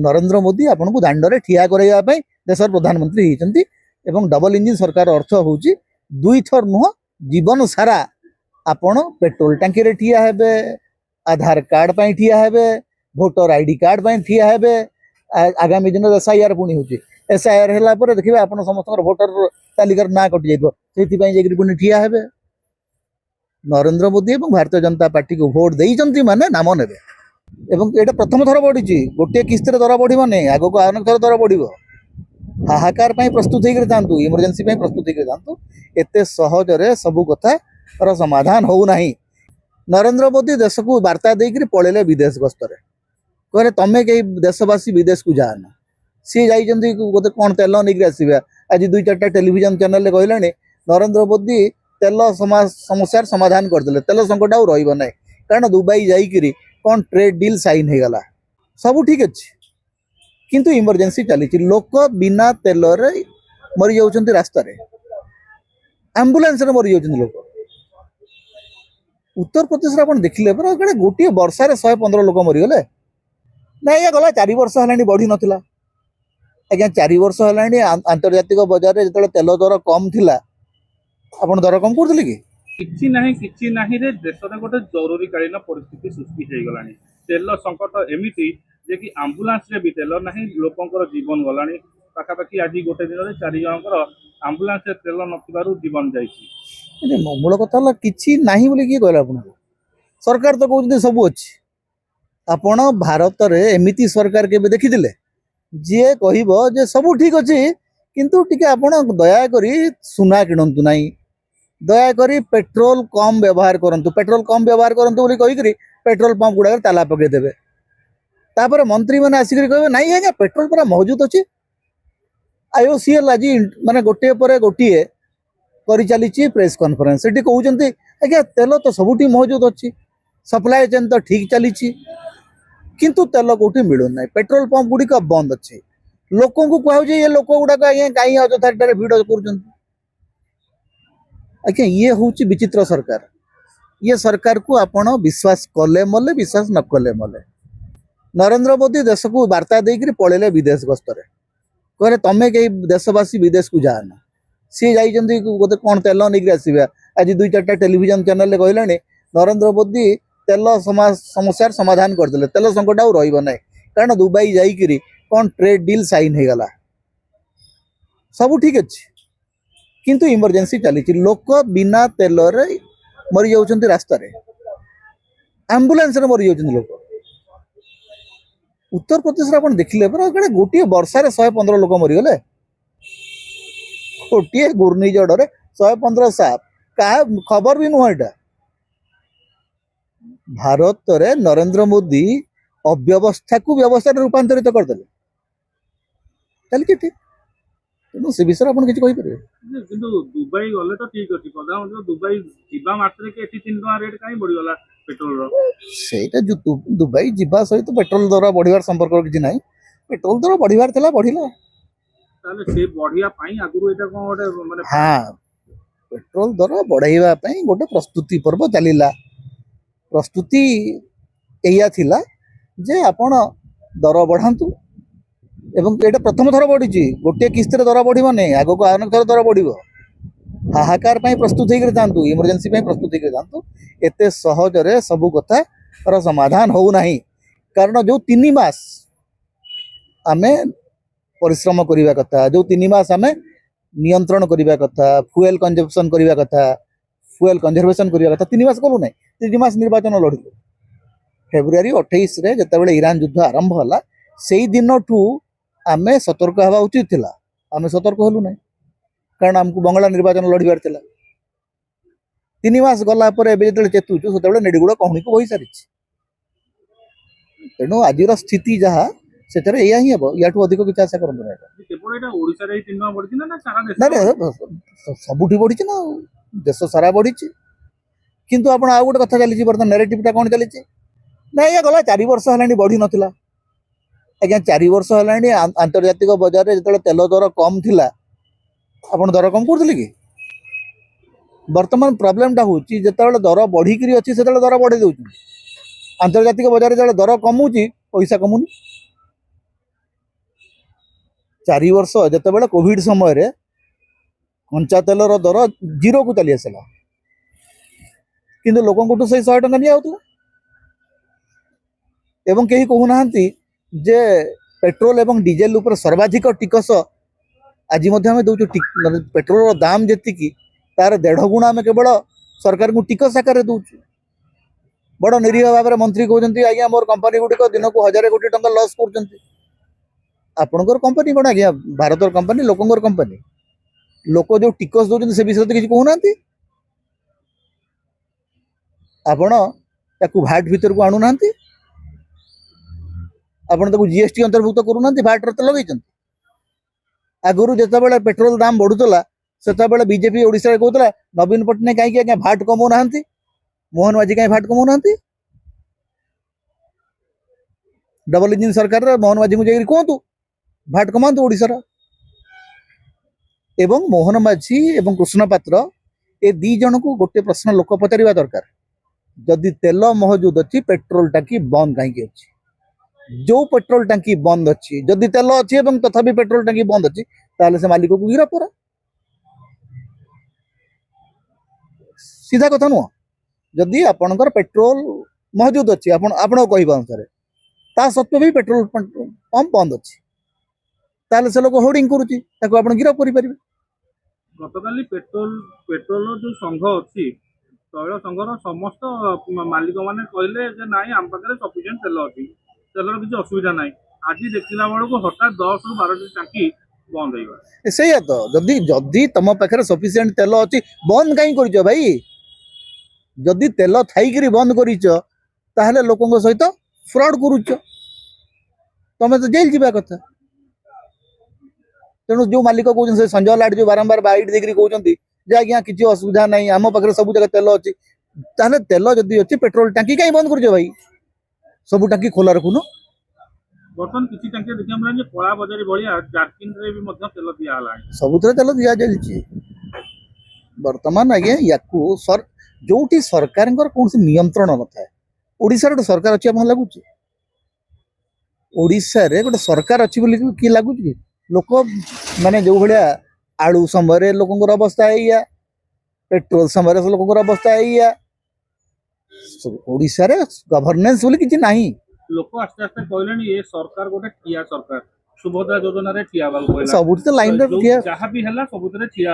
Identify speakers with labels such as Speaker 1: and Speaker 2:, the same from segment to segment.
Speaker 1: नरेंद्र मोदी आपन को दांडरे ठिया करैया पई देशर प्रधानमंत्री होती डबल इंजिन सरकार अर्थ हूँ दुई थर नुह जीवन सारा आपण पेट्रोल टांकी रे ठिया हेबे आधार कार्ड पई ठिया हेबे भोटर आईडी कार्ड पई ठिया हेबे आगामी दिन एसआईआर पुणी होची एसआईआर होला पर देखिबे आपण समस्त भोटर तालिकार ना कटि जाइबो सेति पई जेकरी पुणी ठिया हेबे नरेंद्र मोदी और भारतीय जनता पार्टी को भोट देइचंती माने नाम नेबे एवं एटा प्रथम थर बढ़ी गोटे किस्त दर बढ़ नहीं आग को अनेक थर दर बढ़ हाहाकार प्रस्तुत होकर जातु इमरजेंसी प्रस्तुत होकर जातु एते सहजरे सबू कथार समाधान होना नरेंद्र मोदी देश को वार्ता देकर पलैले विदेश गस्तरे कहले तमें कई देशवासी विदेश को जाना सी जाइए गोटे कौन तेल नहीं आसवा आज दुई चार्टा टेलीविजन चैनल कहले नरेंद्र मोदी तेल समस्यार समाधान करदे तेल संकट आउ रहा कारण दुबई जाइकरी कौन ट्रेड डील साइन हो गला सब ठीक अच्छे किंतु इमरजेंसी चली लोक बिना तेल मरी जाउछंती रास्ता रे एम्बुलेंस रे मरी जाउछंती लोक उत्तर प्रदेश रे अपन देखिले पर गोटे वर्षा रे 115 लोक मरीगले ना ये गला 4 वर्ष हलानी बढ़ी नथिला आज्ञा 4 वर्ष हलानी आंतर्जातिक बाजार रे जतले तेल दर कम थिला अपन दर कम करथिले कि
Speaker 2: किछि नाही रे देश रे गोटे जरूरीकालीन परिस्थिति सृष्टि हो गलानी तेल संकट एमिति जे कि एम्बुलेंस रे भी तेल नाही लोकंकर जीवन गलानी पाखापाखि आज गोटे दिन रे 4 जनकर एम्बुलेंस रे तेल नथिबारु जीवन जाईछि
Speaker 1: मूल कथा किछि नाही बोली कि कहला अपन सरकार तो कहउछते सब अछि आपण भारत रे एमिति सरकार के देखिथिले जे कहिबो जे सब ठीक अछि किंतु टिके आपण दया करी सुना किणंतु नाही दया करी पेट्रोल कम व्यवहार करंतु बोली कहिकरी पेट्रोल पंप गुडा ताला पके देबे तापर मंत्री मैंने आसिक कहे नाई आज्ञा पेट्रोल पूरा मौजूद अच्छी आईओसीएल आज माने गोटे पर गोटे कर चली प्रेस कॉन्फ्रेंस से कहते आज्ञा तेल तो सबुठी मौजूद अच्छी सप्लाई चेन तो ठीक चली किंतु तेल कौटी मिलूना पेट्रोल पंप गुड़िक बंद अच्छे लोक कहूँ ये लोक गुड़ाक आज्ञा कहीं अजथा भिड़ कर आज्ञा ये हूँ विचित्र सरकार ये सरकार को आपण विश्वास कले मले विश्वास न कले मले नरेंद्र मोदी देश को वार्ता देकर पलैले विदेश गस्तरे कहले तमें कई देशवासी विदेश को जाना सी जाइए गोटे कौन तेल नहीं आसवा आज दुई चार्टा टेलीविजन चैनल कहले नरेंद्र मोदी तेल समस्यार समाधान करदे तेल संकट आउ रहा कारण दुबई जाइकरी कौन ट्रेड डील साइन हो गला सब ठीक अच्छे किंतु इमरजेंसी चली लोक बिना तेल मरी जाउछंती रास्ता रे एम्बुलेंस रे मरी जाउछंती लोक उत्तर प्रदेश रे अपन देखिले पर गोटे वर्षा रे 115 लोक मरीगले गोटे घूर्णिझड़ रे 115 साप का खबर भी नुह एटा भारत रे नरेंद्र मोदी अव्यवस्था को व्यवस्था रूपांतरित करदे चल ठीक तेणु से विषय आप किसी कहीपर
Speaker 2: दुबई गले तो ठीक अच्छी प्रधानमंत्री दुबई जीवा मात्र के 3 टका रेट कहीं बढ़ीगला पेट्रोल
Speaker 1: से दुबई जीवा सहित पेट्रोल दर बढ़ियार संपर्क किसी ना पेट्रोल दर बढ़ियार था बढ़िला
Speaker 2: से बढ़िया आगुरी माने
Speaker 1: हाँ पेट्रोल दर बढ़ाइबा गोटे प्रस्तुति पर्व चलला प्रस्तुति एया थिला जे आपण दर बढ़ातु एवं एटा प्रथम थर बढ़ी गोटे किस्त दर बढ़ नहीं आग को अनेक थर दर बढ़ हाहाकार प्रस्तुत होकर जातु इमरजेंसी प्रस्तुत होकर जातु एते सहजरे सबू कथार समाधान होना कारण जो 3 मास आमे परिश्रम करने कथा जो 3 मास आमे नियंत्रण करने कथा फ्यूएल कंजम्पशन करने कथा फ्यूएल कंजर्वेशन करने कथा 3 मास कलु ना 3 मास निर्वाचन लड़िलु फेब्रुआरी 28 रे जितेबाला ईरान युद्ध आरंभ होला से दिन ठू आमे सतर्क हवा उचित थिला आमे सतर्क हलु ना कारण आमको बंगला निर्वाचन लड़बार थिला 3 मास गला पर एबे जेतले चेतुचु सेतेबेले नेडिगुड़ कहूनी को बही सारी तेणु आज स्थिति जहाँ से या ही हम या अधिक किसी आशा करूँ सबुठी बढ़ी ना देश सारा बढ़ी किंतु आप गोटे कथा चली बर्तमान नेरेटिवटा कौन चली ना ये गला 4 वर्ष है बढ़ी नाला आज्ञा 4 वर्ष है आंतर्जातिक बाजार रे जतले तेल दर कम थिला आपण दर कम करथिले कि वर्तमान प्रॉब्लमटा होची जतले दर बढ़िकरी अछि सेतले दर बढ़े दउछु आंतर्जातिक बाजार रे जतले दर कमउची पैसा कमुनी 4 वर्ष जितेबाला कोविड समय रे कंचा तेलर दर 0 को चली आसला किंतु लोकंठू से 100 टंका निया होतला एवं कहीं कहूना जे पेट्रोल एवं डीजेल ऊपर सर्वाधिक टिकस आज आम दौचु पेट्रोल दाम जी तार 1.5 गुणा आम केवल सरकार को टिकस आकार दौचु बड़ निरीह भाव में मंत्री कहते आज्ञा मोर कंपनी गुड़िक दिन को 1000 कोटी टंका लॉस कर कंपनी कौन आज्ञा भारत कंपनी लोकंर कंपनी लोक जो टिकस दौरान से विषय किसी कहूना आपण ताकू भाट भीतर को आणुना आपण ताकू जीएसटी अंतर्भुक्त करूना भाट रत लगे आगुरी जिते पेट्रोल दाम बढ़ुला से बीजेपी ओडिशा कहूला नवीन पट्टनायक कहीं आज्ञा भाट कमाऊना मोहन माझी कहीं भाट कमाऊना डबल इंजिन सरकार मोहन माझी को जाकर कहतु भाट कमातु ओडिशार एवं मोहन माझी एवं कृष्ण पात्र ए दी जन को गोटे प्रश्न लोक पचार दरकार जदि तेल महजूद अच्छी पेट्रोल टांकी बंद कहीं अच्छी जो पेट्रोल टांकी बंद अच्छी जदि तेल अच्छी एवं तथापि पेट्रोल टांकी बंद अच्छी ताले से मालिक को गिरफ करा सीधा कथा नुह जदि आपणकर पेट्रोल महजूद अच्छी आपण कहवा अनुसार ता सत्वे भी पेट्रोल पंप बंद अच्छी ताले से लोक होर्डिंग करुच्ची गिरफ करें
Speaker 2: गतकाली पेट्रोल जो संघ अच्छी तैल संघर समस्त मालिक मैंने कहले नाई आम पाखे सफिसीयंट तेल अच्छी तेलर किसी असुविधा ना आज देखला बेलू हठात 10 ରୁ 12 टांकी बंद हो
Speaker 1: से तो जदि जदि तुम पाखे सफिसीयंट तेल अच्छी बंद कहीं कर भाई जदि तेल थी बंद कर लोकों सहित फ्रॉड करुच तुम तो जेल जावा कथा तेणु जो मालिक कहते संजय लाट जो बारंबार बाइट देकर कहते आज्ञा किसी असुविधा ना आम पाखे सब जगह तेल अच्छी तेल जदि अच्छी पेट्रोल टांकी कहीं बंद कर भाई सब टांकी खोला रखुन
Speaker 2: बर्तमान किसी टांकी देखिए कला बजारी भाया जारकिन रे भी तेल दिया
Speaker 1: सब तेल दि जाए बर्तमान आज्ञा या जो सरकार कौन नियंत्रण न था ओडिशा गोटे सरकार अच्छी आप लगुच ओडिशा रे गोटे सरकार अच्छी किए लगुच कि लोक माने जो भाया आलू समय लोक अवस्था है पेट्रोल समय लोक अवस्था है ओडिशा रे गवर्नेंस बोली किछि नाही
Speaker 2: लोक आस्ते आस्ते कहले ये सरकार गोटे ठिया सरकार सुभद्रा योजना रे ठिया
Speaker 1: सबुठ तो लाइन रे ठिया
Speaker 2: जहाँ भी है सबुतरे ठिया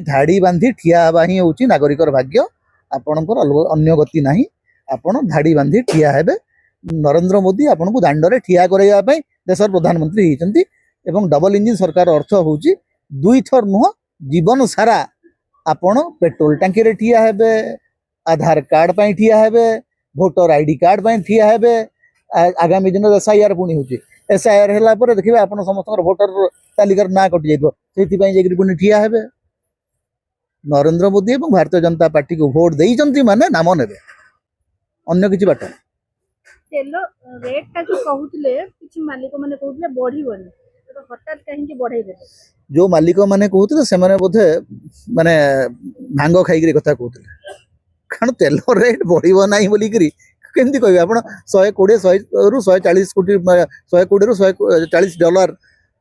Speaker 1: धाड़ी बांधी ठिया हवा ही होची नागरिकर भाग्य आपणकर अन्य गति नाही आपण धाड़ी बांधी ठिया हेबे नरेंद्र मोदी आपन को दांडरे ठिया करैया पई देशर प्रधानमंत्री हिचंती एवं डबल इंजिन सरकार अर्थ होची दुई थर नुह जीवन सारा आपण पेट्रोल टांकी रे ठिया हेबे आधार कार्ड पाई ठिया हेबे भोटर आईडी कार्ड पाई ठिया हेबे आगामी दिन एसआईआर पुणी होची एसआईआर होला पर देखिबे आपण समस्त भोटर तालिकार ना कटि जाइबो सेति पई जेकरी पुणी ठिया हेबे नरेंद्र मोदी एवं भारतीय जनता पार्टी को भोट देइचंती माने नाम नेबे अन्य किछि बाट
Speaker 3: तेल रेट टा जो कहउतले किछि मालिक माने कहउतले बढ़ीबनी तो हठात कहीं बढ़ाई देले
Speaker 1: जो मालिक माने कहउतले से माने बोधे माने भांग खाइकरी कथा कहउतले कारण तेल रेट बढ़िबो नाही बोली करी केमती कहबे आपण 120 रु 140 कोटी 120 रु 140 डॉलर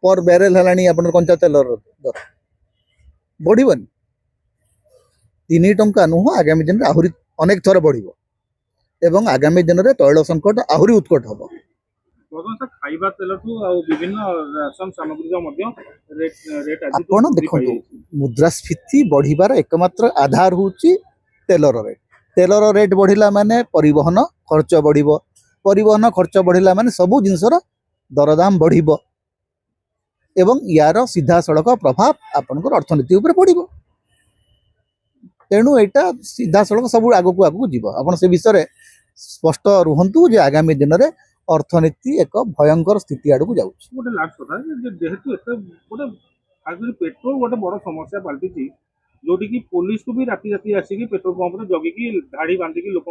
Speaker 1: पर बैरेल हलानी आपण कंचा तेल दर बढ़िबनी 3 टंका नुह आगामी दिन आहुरी अनेक थर बढ़िबो एवं आगामी दिन में तैल संकट आहरी उत्कट हम
Speaker 2: खाइबा तेल विभिन्न राशन सामग्री
Speaker 1: आपण देखो मुद्रास्फीति बढ़िबार एकमात्र आधार होची तेलर रेट बढ़िला माने परिवहन खर्च बढ़िबो परिवहन खर्च बढ़िला माने सबु जिनसर दरदाम बढ़िबो एवं यार सीधा सड़क प्रभाव आपनकर अर्थनीति ऊपर पड़िबो तेणु एटा सीधा सड़क सब आगु को आगु जीव आपण से विषय स्पष्ट रुहंतु जे आगामी दिन में अर्थनीति एक भयंकर स्थिति आड़ को जाउछ
Speaker 2: गोटे लास्ट कथा जेहेतु एते गोटे आगु पेट्रोल गोटे बड़ समस्या पलटि जोटी की पुलिस को भी राति राति आसिक पेट्रोल पंप रे जगिकी धाड़ी बांधिकी लोक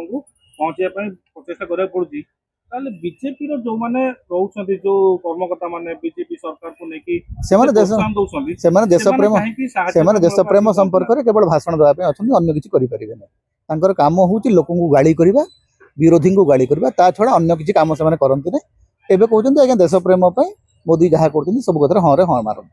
Speaker 2: पहुंचाई प्रचेषा करा पड़ुची ताले बीजेपी रो जो माने रहउछंती जो कर्मकर्ता माने बीजेपी सरकार को नेकी
Speaker 1: देश प्रेम संपर्क रे केवल भाषण देवा पे अछंती अन्य किछि करि परिबे नै तांकर काम होउची लोकन को गाली करबा विरोधी को गाली करबा ता छडा अन्य किछि काम से माने करंती नै एबे कहउछंती आज्ञा देश प्रेम पे ମୋଦି ଯାହା କରୁଛନ୍ତି ସବୁ କଥାରେ ହଁ ରେ ହଁ ମାରନ୍ତି।